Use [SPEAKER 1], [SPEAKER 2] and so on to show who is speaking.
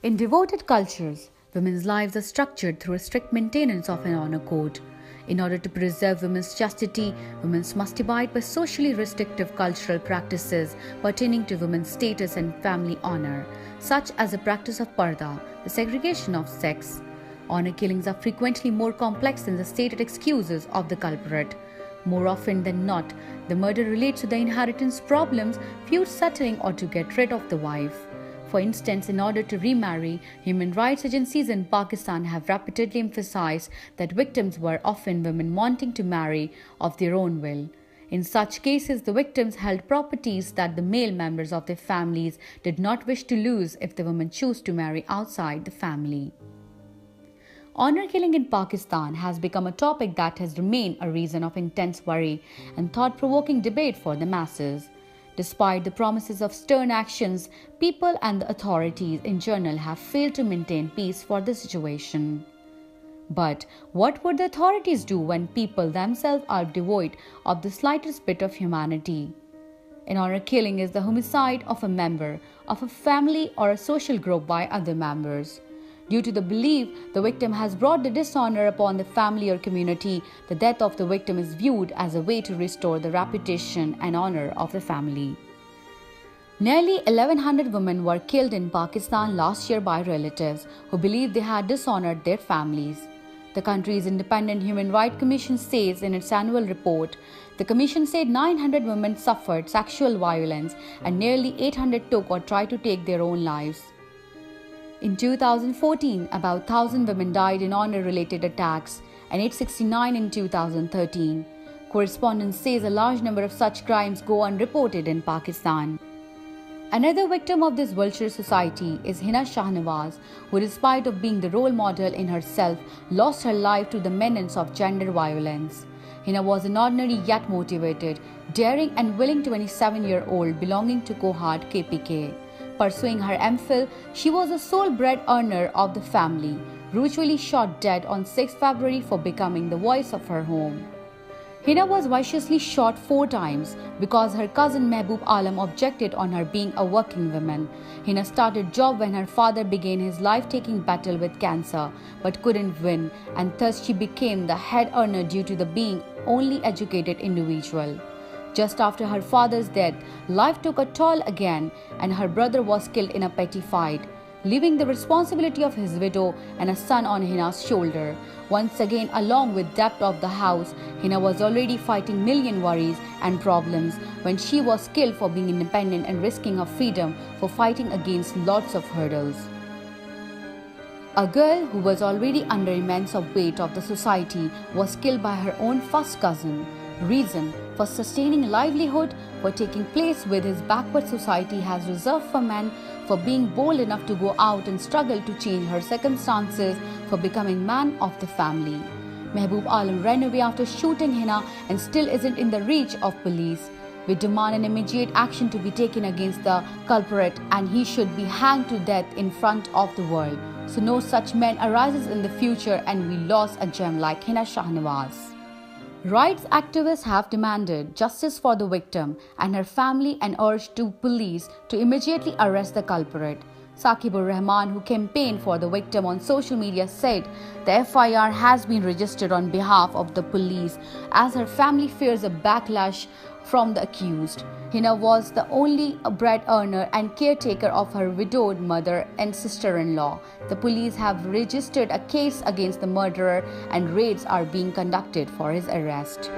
[SPEAKER 1] In devoted cultures, women's lives are structured through a strict maintenance of an honor code. In order to preserve women's chastity, women must abide by socially restrictive cultural practices pertaining to women's status and family honor, such as the practice of parda, the segregation of sex. Honor killings are frequently more complex than the stated excuses of the culprit. More often than not, the murder relates to the inheritance problems, feud settling, or to get rid of the wife. For instance, in order to remarry, human rights agencies in Pakistan have repeatedly emphasized that victims were often women wanting to marry of their own will. In such cases, the victims held properties that the male members of their families did not wish to lose if the women chose to marry outside the family. Honor killing in Pakistan has become a topic that has remained a reason of intense worry and thought-provoking debate for the masses. Despite the promises of stern actions, people and the authorities in general have failed to maintain peace for the situation. But what would the authorities do when people themselves are devoid of the slightest bit of humanity? An honor killing is the homicide of a member of a family or a social group by other members. Due to the belief the victim has brought the dishonor upon the family or community, the death of the victim is viewed as a way to restore the reputation and honor of the family. Nearly 1,100 women were killed in Pakistan last year by relatives who believed they had dishonored their families. The country's Independent Human Rights Commission says in its annual report, the commission said 900 women suffered sexual violence and nearly 800 took or tried to take their own lives. In 2014, about 1,000 women died in honor-related attacks and 869 in 2013. Correspondence says a large number of such crimes go unreported in Pakistan. Another victim of this vulture society is Hina Shahnawaz, who, despite of being the role model in herself, lost her life to the menace of gender violence. Hina was an ordinary yet motivated, daring and willing 27-year-old belonging to Cohort KPK. Pursuing her MPhil, she was the sole bread earner of the family, brutally shot dead on 6 February for becoming the voice of her home. Hina was viciously shot 4 times because her cousin Mehboob Alam objected on her being a working woman. Hina started job when her father began his life-taking battle with cancer but couldn't win, and thus she became the head earner due to the being only educated individual. Just after her father's death, life took a toll again and her brother was killed in a petty fight, leaving the responsibility of his widow and a son on Hina's shoulder. Once again, along with debt of the house, Hina was already fighting million worries and problems when she was killed for being independent and risking her freedom for fighting against lots of hurdles. A girl who was already under immense weight of the society was killed by her own first cousin. Reason for sustaining livelihood, for taking place with his backward society has reserved for men, for being bold enough to go out and struggle to change her circumstances, for becoming man of the family. Mehboob Alam ran away after shooting Hina and still isn't in the reach of police. We demand an immediate action to be taken against the culprit and he should be hanged to death in front of the world, so no such man arises in the future and we lose a gem like Hina Shahnawaz. Rights activists have demanded justice for the victim and her family and urged to police to immediately arrest the culprit. Saqibur Rahman, who campaigned for the victim on social media, said the FIR has been registered on behalf of the police as her family fears a backlash from the accused. Hina was the only bread earner and caretaker of her widowed mother and sister-in-law. The police have registered a case against the murderer and raids are being conducted for his arrest.